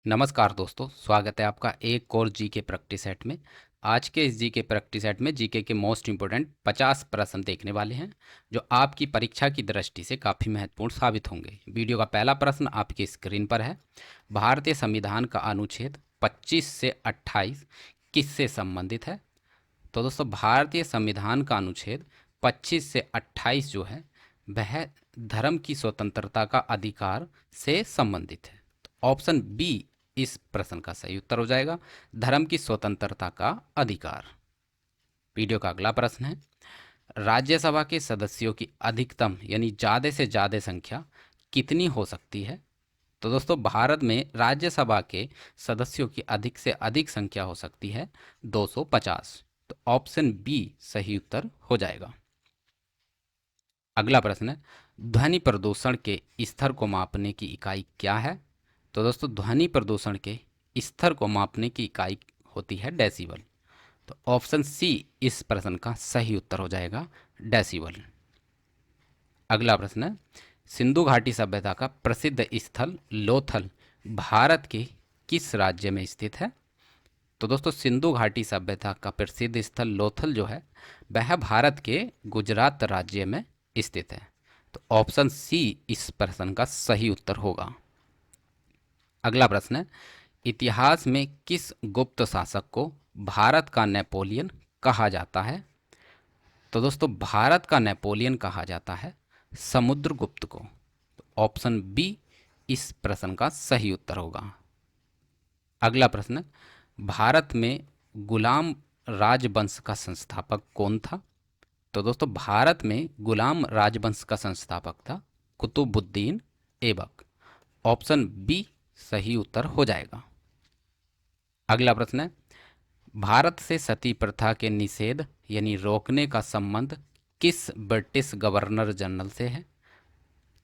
नमस्कार दोस्तों, स्वागत है आपका एक और जीके प्रैक्टिस सेट में। आज के इस जीके प्रैक्टिस सेट में जीके के मोस्ट इंपोर्टेंट 50 प्रश्न देखने वाले हैं जो आपकी परीक्षा की दृष्टि से काफ़ी महत्वपूर्ण साबित होंगे। वीडियो का पहला प्रश्न आपकी स्क्रीन पर है। भारतीय संविधान का अनुच्छेद 25 से 28 किससे संबंधित है? तो दोस्तों, भारतीय संविधान का अनुच्छेद 25 से 28 जो है वह धर्म की स्वतंत्रता का अधिकार से संबंधित है। तो ऑप्शन बी इस प्रश्न का सही उत्तर हो जाएगा, धर्म की स्वतंत्रता का अधिकार। वीडियो का अगला प्रश्न है, राज्यसभा के सदस्यों की अधिकतम यानी ज़्यादा से ज़्यादा संख्या कितनी हो सकती है? तो दोस्तों, भारत में राज्यसभा के सदस्यों की अधिक से अधिक संख्या हो सकती है 250। तो ऑप्शन बी सही उत्तर हो जाएगा। अगला प्रश्न है, ध्वनि प्रदूषण के स्तर को मापने की इकाई क्या है? तो दोस्तों, ध्वनि प्रदूषण के स्तर को मापने की इकाई होती है डेसिबल। तो ऑप्शन सी इस प्रश्न का सही उत्तर हो जाएगा, डेसिबल। अगला प्रश्न है, सिंधु घाटी सभ्यता का प्रसिद्ध स्थल लोथल भारत के किस राज्य में स्थित है? तो दोस्तों, सिंधु घाटी सभ्यता का प्रसिद्ध स्थल लोथल जो है वह भारत के गुजरात राज्य में स्थित है। तो ऑप्शन सी इस प्रश्न का सही उत्तर होगा। अगला प्रश्न है, इतिहास में किस गुप्त शासक को भारत का नेपोलियन कहा जाता है? तो दोस्तों, भारत का नेपोलियन कहा जाता है समुद्रगुप्त को। तो ऑप्शन बी इस प्रश्न का सही उत्तर होगा। अगला प्रश्न, भारत में गुलाम राजवंश का संस्थापक कौन था? तो दोस्तों, भारत में गुलाम राजवंश का संस्थापक था कुतुबुद्दीन ऐबक। ऑप्शन बी सही उत्तर हो जाएगा। अगला प्रश्न है, भारत से सती प्रथा के निषेध यानी रोकने का संबंध किस ब्रिटिश गवर्नर जनरल से है?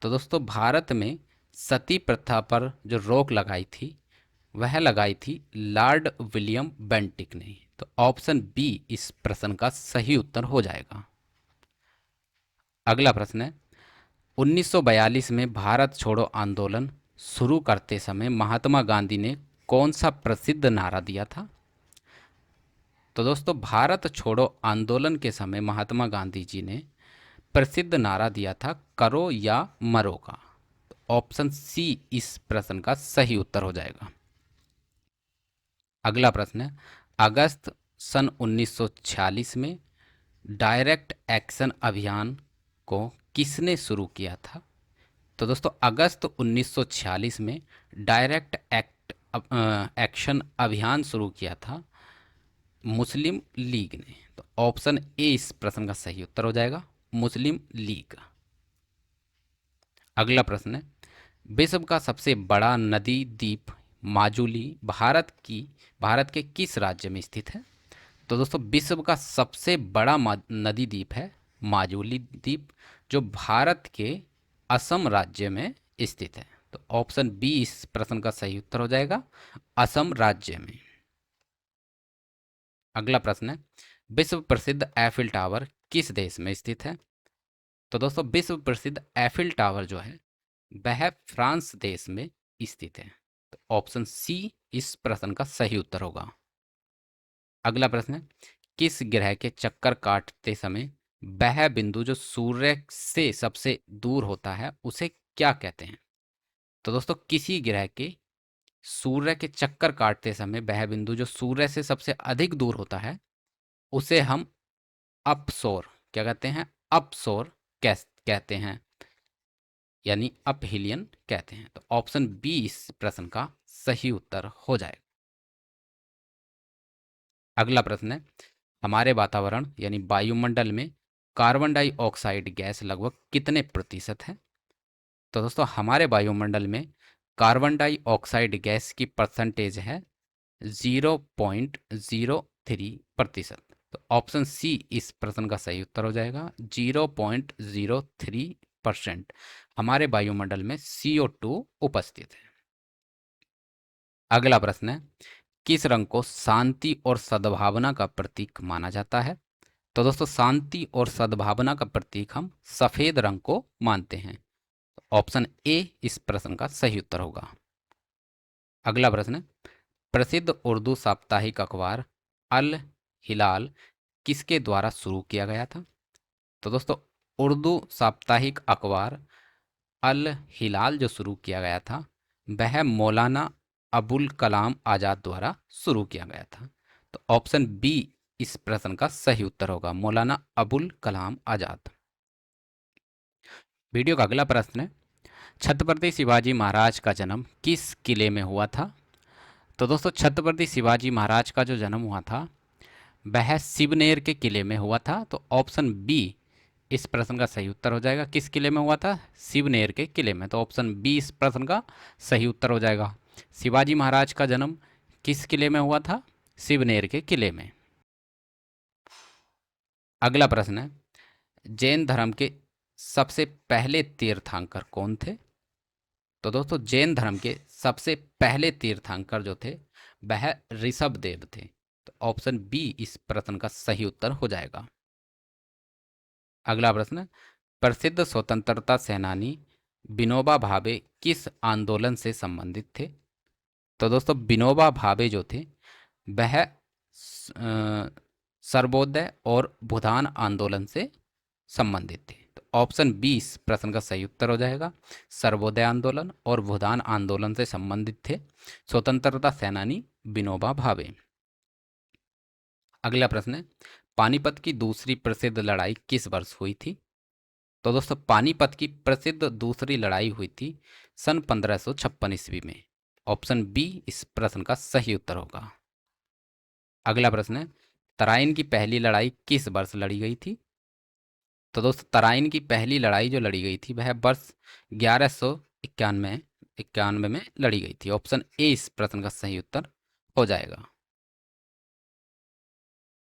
तो दोस्तों, भारत में सती प्रथा पर जो रोक लगाई थी वह लगाई थी लॉर्ड विलियम बेंटिक ने। तो ऑप्शन बी इस प्रश्न का सही उत्तर हो जाएगा। अगला प्रश्न है, 1942 में भारत छोड़ो आंदोलन शुरू करते समय महात्मा गांधी ने कौन सा प्रसिद्ध नारा दिया था? तो दोस्तों, भारत छोड़ो आंदोलन के समय महात्मा गांधी जी ने प्रसिद्ध नारा दिया था करो या मरो का। तो ऑप्शन सी इस प्रश्न का सही उत्तर हो जाएगा। अगला प्रश्न है, अगस्त सन 1946 में डायरेक्ट एक्शन अभियान को किसने शुरू किया था? तो दोस्तों, अगस्त 1946 में डायरेक्ट एक्शन अभियान शुरू किया था मुस्लिम लीग ने। तो ऑप्शन ए इस प्रश्न का सही उत्तर हो जाएगा, मुस्लिम लीग। अगला प्रश्न है, विश्व का सबसे बड़ा नदी द्वीप माजुली भारत के किस राज्य में स्थित है? तो दोस्तों, विश्व का सबसे बड़ा नदी द्वीप है माजुली द्वीप, जो भारत के असम राज्य में स्थित है। तो ऑप्शन बी इस प्रश्न का सही उत्तर हो जाएगा, असम राज्य में। अगला प्रश्न है, विश्व प्रसिद्ध एफिल टावर किस देश में स्थित है? तो दोस्तों, विश्व प्रसिद्ध एफिल टावर जो है वह फ्रांस देश में स्थित है। तो ऑप्शन सी इस प्रश्न का सही उत्तर होगा। अगला प्रश्न है, किस ग्रह के चक्कर काटते समय वह बिंदु जो सूर्य से सबसे दूर होता है उसे क्या कहते हैं? तो दोस्तों, किसी ग्रह के सूर्य के चक्कर काटते समय वह बिंदु जो सूर्य से सबसे अधिक दूर होता है उसे हम अपसोर क्या कहते हैं, अपसोर कहते हैं, यानी अपहिलियन कहते हैं। तो ऑप्शन बी इस प्रश्न का सही उत्तर हो जाएगा। अगला प्रश्न है, हमारे वातावरण यानी वायुमंडल में कार्बन डाइऑक्साइड गैस लगभग कितने प्रतिशत है? तो दोस्तों, हमारे वायुमंडल में कार्बन डाइऑक्साइड गैस की परसेंटेज है 0.03%। तो ऑप्शन सी इस प्रश्न का सही उत्तर हो जाएगा, 0.03% हमारे वायुमंडल में CO2 उपस्थित है। अगला प्रश्न है, किस रंग को शांति और सद्भावना का प्रतीक माना जाता है? तो दोस्तों, शांति और सद्भावना का प्रतीक हम सफेद रंग को मानते हैं। ऑप्शन ए इस प्रश्न का सही उत्तर होगा। अगला प्रश्न, प्रसिद्ध उर्दू साप्ताहिक अखबार अल हिलाल किसके द्वारा शुरू किया गया था? तो दोस्तों, उर्दू साप्ताहिक अखबार अल हिलाल जो शुरू किया गया था वह मौलाना अबुल कलाम आज़ाद द्वारा शुरू किया गया था। तो ऑप्शन बी इस प्रश्न का सही उत्तर होगा, मौलाना अबुल कलाम आज़ाद। वीडियो का अगला प्रश्न है, छत्रपति शिवाजी महाराज का जन्म किस किले में हुआ था? तो दोस्तों, छत्रपति शिवाजी महाराज का जो जन्म हुआ था वह सिवनेर के किले में हुआ था। तो ऑप्शन बी इस प्रश्न का सही उत्तर हो जाएगा। किस किले में हुआ था? सिवनेर के किले में। तो ऑप्शन बी इस प्रश्न का सही उत्तर हो जाएगा। शिवाजी महाराज का जन्म किस किले में हुआ था? सिवनेर के किले में। अगला प्रश्न है, जैन धर्म के सबसे पहले तीर्थंकर कौन थे? तो दोस्तों, जैन धर्म के सबसे पहले तीर्थंकर जो थे वह ऋषभ देव थे। तो ऑप्शन बी इस प्रश्न का सही उत्तर हो जाएगा। अगला प्रश्न, प्रसिद्ध स्वतंत्रता सेनानी विनोबा भावे किस आंदोलन से संबंधित थे? तो दोस्तों, विनोबा भावे जो थे वह सर्वोदय और भूदान आंदोलन से संबंधित थे। तो ऑप्शन बी इस प्रश्न का सही उत्तर हो जाएगा। सर्वोदय आंदोलन और भूदान आंदोलन से संबंधित थे स्वतंत्रता सेनानी विनोबा भावे। अगला प्रश्न है, पानीपत की दूसरी प्रसिद्ध लड़ाई किस वर्ष हुई थी? तो दोस्तों, पानीपत की प्रसिद्ध दूसरी लड़ाई हुई थी सन 1556 ईस्वी में। ऑप्शन बी इस प्रश्न का सही उत्तर होगा। अगला प्रश्न है, तराइन की पहली लड़ाई किस वर्ष लड़ी गई थी? तो दोस्तों, तराइन की पहली लड़ाई जो लड़ी गई थी वह वर्ष 1191 इक्यानवे में लड़ी गई थी। ऑप्शन ए इस प्रश्न का सही उत्तर हो जाएगा।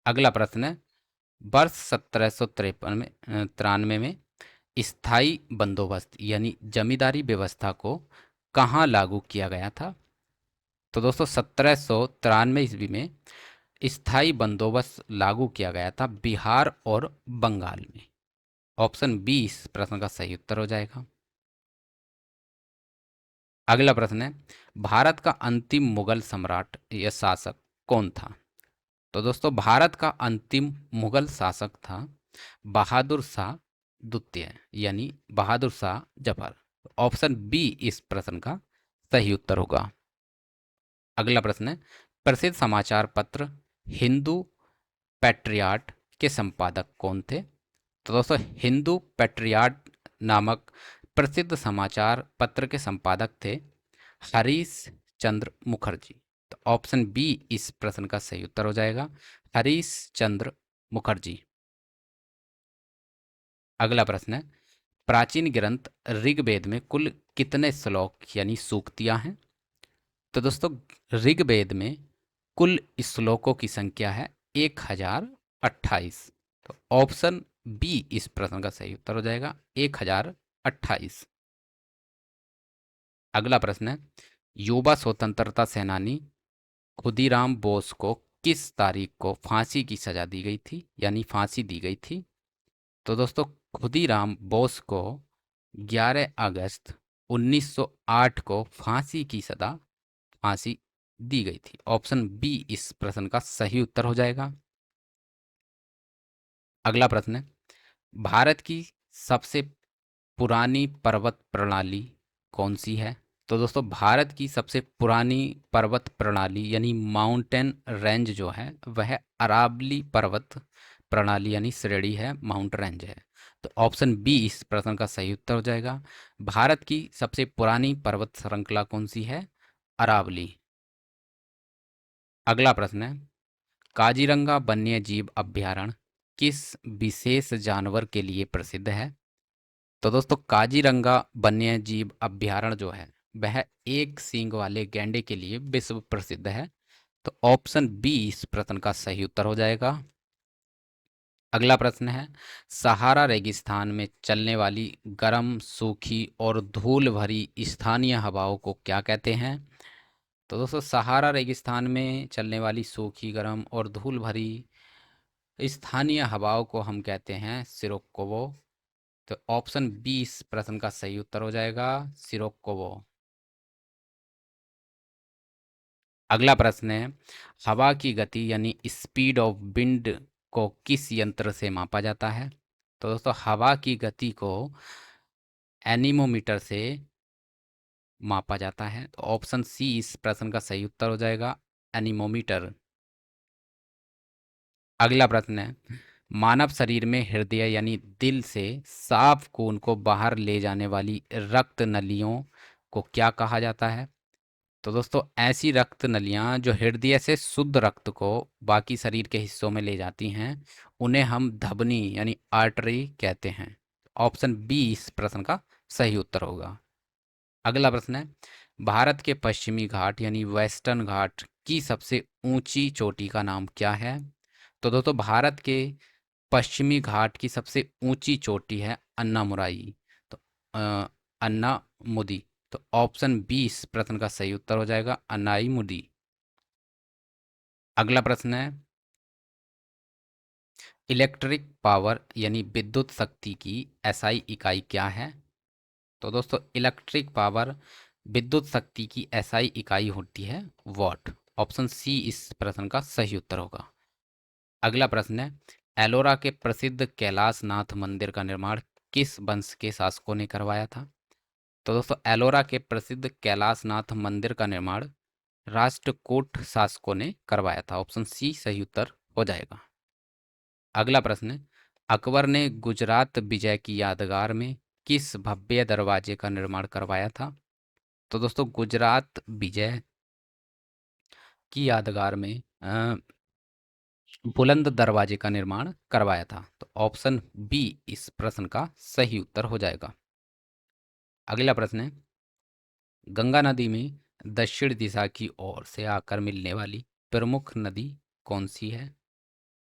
अगला प्रश्न है, वर्ष 1753 में 93 में स्थाई बंदोबस्त यानी जमींदारी व्यवस्था को कहाँ लागू किया गया था? तो दोस्तों, 1793 ईस्वी में स्थाई बंदोबस्त लागू किया गया था बिहार और बंगाल में। ऑप्शन बी इस प्रश्न का सही उत्तर हो जाएगा। अगला प्रश्न है, भारत का अंतिम मुगल सम्राट या शासक कौन था? तो दोस्तों, भारत का अंतिम मुगल शासक था बहादुर शाह द्वितीय यानी बहादुर शाह जफर। ऑप्शन बी इस प्रश्न का सही उत्तर होगा। अगला प्रश्न है, प्रसिद्ध समाचार पत्र हिंदू पैट्रियाट के संपादक कौन थे? तो दोस्तों, हिंदू पैट्रियाट नामक प्रसिद्ध समाचार पत्र के संपादक थे हरीश चंद्र मुखर्जी। तो ऑप्शन बी इस प्रश्न का सही उत्तर हो जाएगा, हरीश चंद्र मुखर्जी। अगला प्रश्न है, प्राचीन ग्रंथ ऋग्वेद में कुल कितने श्लोक यानी सूक्तियां हैं? तो दोस्तों, ऋग्वेद में कुल श्लोकों की संख्या है 1028। तो ऑप्शन बी इस प्रश्न का सही उत्तर हो जाएगा, 1028। अगला प्रश्न है, युवा स्वतंत्रता सेनानी खुदीराम बोस को किस तारीख को फांसी की सजा दी गई थी यानी फांसी दी गई थी? तो दोस्तों, खुदीराम बोस को 11 अगस्त 1908 को फांसी दी गई थी। ऑप्शन बी इस प्रश्न का सही उत्तर हो जाएगा। अगला प्रश्न है, भारत की सबसे पुरानी पर्वत प्रणाली कौन सी है? तो दोस्तों, भारत की सबसे पुरानी पर्वत प्रणाली यानी माउंटेन रेंज जो है वह अरावली पर्वत प्रणाली यानी श्रेणी है, माउंट रेंज है। तो ऑप्शन बी इस प्रश्न का सही उत्तर हो जाएगा। भारत की सबसे पुरानी पर्वत श्रृंखला कौन सी है? अरावली। अगला प्रश्न है, काजीरंगा वन्य जीव अभयारण्य किस विशेष जानवर के लिए प्रसिद्ध है? तो दोस्तों, काजीरंगा वन्य जीव अभयारण्य जो है वह एक सींग वाले गैंडे के लिए विश्व प्रसिद्ध है। तो ऑप्शन बी इस प्रश्न का सही उत्तर हो जाएगा। अगला प्रश्न है, सहारा रेगिस्तान में चलने वाली गर्म, सूखी और धूल भरी स्थानीय हवाओं को क्या कहते हैं? तो दोस्तों, सहारा रेगिस्तान में चलने वाली सूखी, गर्म और धूल भरी स्थानीय हवाओं को हम कहते हैं सिरोक्कोवो। तो ऑप्शन बी इस प्रश्न का सही उत्तर हो जाएगा, सिरोक्कोवो। अगला प्रश्न है, हवा की गति यानी स्पीड ऑफ विंड को किस यंत्र से मापा जाता है? तो दोस्तों हवा की गति को एनीमोमीटर से मापा जाता है। तो ऑप्शन सी इस प्रश्न का सही उत्तर हो जाएगा, एनीमोमीटर। अगला प्रश्न है, मानव शरीर में हृदय यानी दिल से साफ खून को बाहर ले जाने वाली रक्त नलियों को क्या कहा जाता है? तो दोस्तों ऐसी रक्त नलियाँ जो हृदय से शुद्ध रक्त को बाकी शरीर के हिस्सों में ले जाती हैं, उन्हें हम धमनी यानी आर्टरी कहते हैं। ऑप्शन बी इस प्रश्न का सही उत्तर होगा। अगला प्रश्न है, भारत के पश्चिमी घाट यानी वेस्टर्न घाट की सबसे ऊंची चोटी का नाम क्या है? तो दोस्तों भारत के पश्चिमी घाट की सबसे ऊंची चोटी है अन्नामुराई। तो अ, अन्नामुदी। तो ऑप्शन बी इस प्रश्न का सही उत्तर हो जाएगा, अन्नाईमुदी। अगला प्रश्न है, इलेक्ट्रिक पावर यानी विद्युत शक्ति की एसआई इकाई क्या है? तो दोस्तों इलेक्ट्रिक पावर विद्युत शक्ति की एसआई इकाई होती है वॉट। ऑप्शन सी इस प्रश्न का सही उत्तर होगा। अगला प्रश्न है, एलोरा के प्रसिद्ध कैलाश नाथ मंदिर का निर्माण किस वंश के शासकों ने करवाया था? तो दोस्तों एलोरा के प्रसिद्ध कैलाश नाथ मंदिर का निर्माण राष्ट्रकूट शासकों ने करवाया था। ऑप्शन सी सही उत्तर हो जाएगा। अगला प्रश्न है, अकबर ने गुजरात विजय की यादगार में किस भव्य दरवाजे का निर्माण करवाया था? तो दोस्तों गुजरात विजय की यादगार में बुलंद दरवाजे का निर्माण करवाया था। तो ऑप्शन बी इस प्रश्न का सही उत्तर हो जाएगा। अगला प्रश्न है, गंगा नदी में दक्षिण दिशा की ओर से आकर मिलने वाली प्रमुख नदी कौन सी है?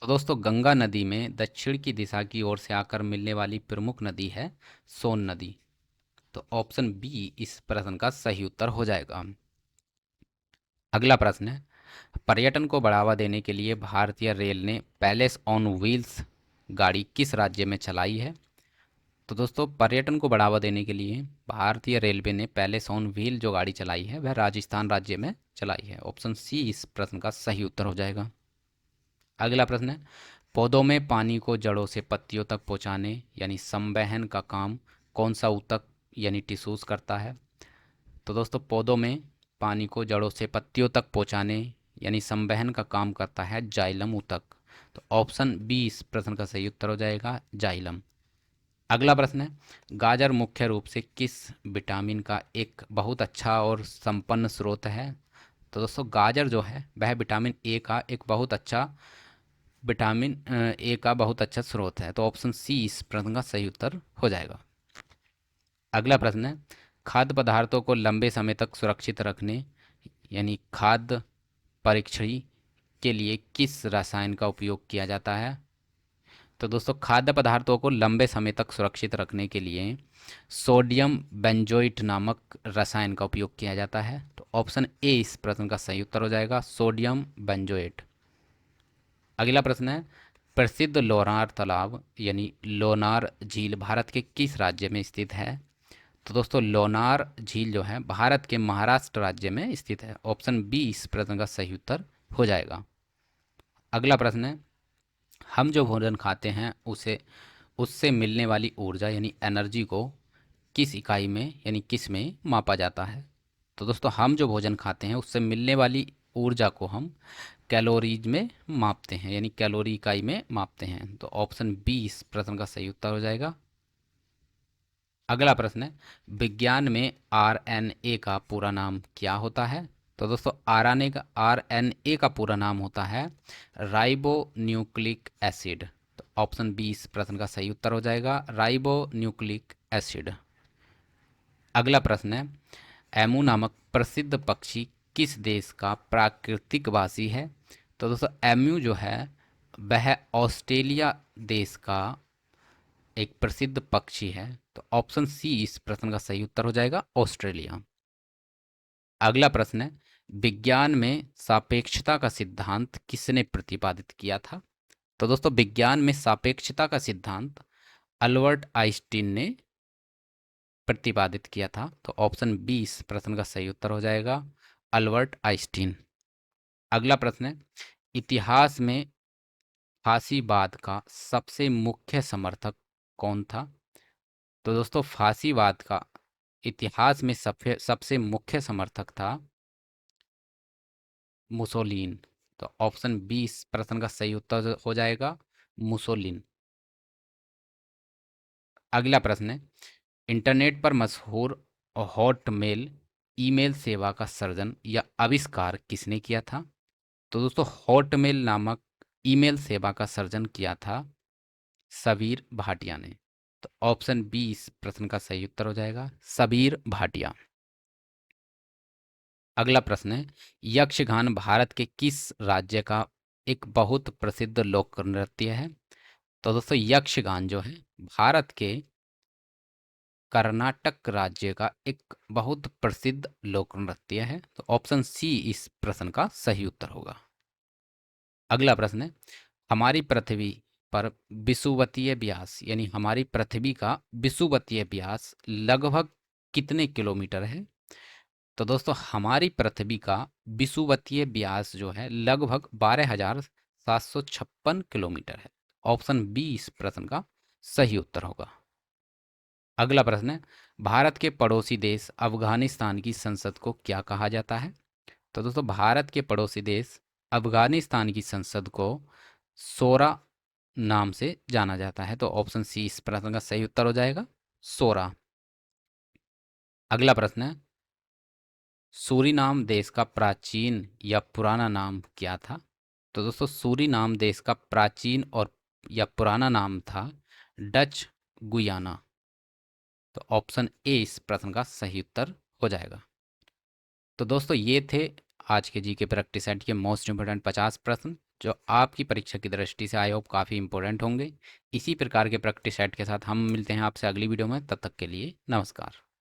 तो दोस्तों गंगा नदी में दक्षिण की दिशा की ओर से आकर मिलने वाली प्रमुख नदी है सोन नदी। तो ऑप्शन बी इस प्रश्न का सही उत्तर हो जाएगा। अगला प्रश्न है, पर्यटन को बढ़ावा देने के लिए भारतीय रेल ने पैलेस ऑन व्हील्स गाड़ी किस राज्य में चलाई है? तो दोस्तों पर्यटन को बढ़ावा देने के लिए भारतीय रेलवे ने पैलेस ऑन व्हील जो गाड़ी चलाई है वह राजस्थान राज्य में चलाई है। ऑप्शन सी इस प्रश्न का सही उत्तर हो जाएगा। अगला प्रश्न है, पौधों में पानी को जड़ों से पत्तियों तक पहुंचाने यानी संवहन का काम कौन सा ऊतक यानी टिश्यूज करता है? तो दोस्तों पौधों में पानी को जड़ों से पत्तियों तक पहुंचाने यानी संवहन का काम करता है जाइलम ऊतक। तो ऑप्शन बी इस प्रश्न का सही उत्तर हो जाएगा, जाइलम। अगला प्रश्न है, गाजर मुख्य रूप से किस विटामिन का एक बहुत अच्छा और संपन्न स्रोत है? तो दोस्तों गाजर जो है वह विटामिन ए का एक बहुत अच्छा विटामिन ए का बहुत अच्छा स्रोत है। तो ऑप्शन सी इस प्रश्न का सही उत्तर हो जाएगा। अगला प्रश्न है, खाद्य पदार्थों को लंबे समय तक सुरक्षित रखने यानी खाद्य परीक्षण के लिए किस रसायन का उपयोग किया जाता है? तो दोस्तों खाद्य पदार्थों को लंबे समय तक सुरक्षित रखने के लिए सोडियम बेंजोइट नामक रसायन का उपयोग किया जाता है। तो ऑप्शन ए इस प्रश्न का सही उत्तर हो जाएगा, सोडियम बेंजोएट। अगला प्रश्न है, प्रसिद्ध लोनार तालाब यानी लोनार झील भारत के किस राज्य में स्थित है? तो दोस्तों लोनार झील जो है भारत के महाराष्ट्र राज्य में स्थित है। ऑप्शन बी इस प्रश्न का सही उत्तर हो जाएगा। अगला प्रश्न है, हम जो भोजन खाते हैं उसे उससे मिलने वाली ऊर्जा यानी एनर्जी को किस इकाई में यानी किस में मापा जाता है? तो दोस्तों हम जो भोजन खाते हैं उससे मिलने वाली ऊर्जा को हम कैलोरीज में मापते हैं यानी कैलोरी इकाई में मापते हैं। तो ऑप्शन बी इस प्रश्न का सही उत्तर हो जाएगा। अगला प्रश्न है, विज्ञान में आरएनए का पूरा नाम क्या होता है? तो दोस्तों आरएनए का पूरा नाम होता है राइबो न्यूक्लिक एसिड। तो ऑप्शन बी इस प्रश्न का सही उत्तर हो जाएगा, राइबो न्यूक्लिक एसिड। अगला प्रश्न है, एमू नामक प्रसिद्ध पक्षी किस देश का प्राकृतिक वासी है? तो दोस्तों एमू जो है वह ऑस्ट्रेलिया देश का एक प्रसिद्ध पक्षी है। तो ऑप्शन सी इस प्रश्न का सही उत्तर हो जाएगा, ऑस्ट्रेलिया। अगला प्रश्न है, विज्ञान में सापेक्षता का सिद्धांत किसने प्रतिपादित किया था? तो दोस्तों विज्ञान में सापेक्षता का सिद्धांत अल्बर्ट आइंस्टीन ने प्रतिपादित किया था। तो ऑप्शन बी इस प्रश्न का सही उत्तर हो जाएगा, अल्बर्ट आइंस्टीन। अगला प्रश्न है, इतिहास में फांसीवाद का सबसे मुख्य समर्थक कौन था? तो दोस्तों फांसीवाद का इतिहास में सबसे मुख्य समर्थक था मुसोलिन। तो ऑप्शन बी इस प्रश्न का सही उत्तर हो जाएगा, मुसोलिन। अगला प्रश्न है, इंटरनेट पर मशहूर हॉटमेल ईमेल सेवा का सर्जन या आविष्कार किसने किया था? तो दोस्तों हॉटमेल नामक ईमेल सेवा का सर्जन किया था सबीर भाटिया ने। तो ऑप्शन बी इस प्रश्न का सही उत्तर हो जाएगा, सबीर भाटिया। अगला प्रश्न है, यक्षगान भारत के किस राज्य का एक बहुत प्रसिद्ध लोक नृत्य है? तो दोस्तों यक्षगान जो है भारत के कर्नाटक राज्य का एक बहुत प्रसिद्ध लोक नृत्य है। तो ऑप्शन सी इस प्रश्न का सही उत्तर होगा। अगला प्रश्न है, हमारी पृथ्वी पर विषुवतीय व्यास यानी हमारी पृथ्वी का विषुवतीय व्यास लगभग कितने किलोमीटर है? तो दोस्तों हमारी पृथ्वी का विषुवतीय व्यास जो है लगभग 12,756 किलोमीटर है। ऑप्शन बी इस प्रश्न का सही उत्तर होगा। अगला प्रश्न है, भारत के पड़ोसी देश अफगानिस्तान की संसद को क्या कहा जाता है? तो दोस्तों भारत के पड़ोसी देश अफगानिस्तान की संसद को सोरा नाम से जाना जाता है। तो ऑप्शन सी इस प्रश्न का सही उत्तर हो जाएगा, सोरा। अगला प्रश्न है, सूरीनाम देश का प्राचीन या पुराना नाम क्या था? तो दोस्तों सूरीनाम देश का प्राचीन और या पुराना नाम था डच गुयाना। तो ऑप्शन ए इस प्रश्न का सही उत्तर हो जाएगा। तो दोस्तों ये थे आज के जी के प्रैक्टिस सेट के मोस्ट इंपोर्टेंट 50 प्रश्न जो आपकी परीक्षा की दृष्टि से आई होप काफ़ी इंपॉर्टेंट होंगे। इसी प्रकार के प्रैक्टिस सेट के साथ हम मिलते हैं आपसे अगली वीडियो में। तब तक के लिए नमस्कार।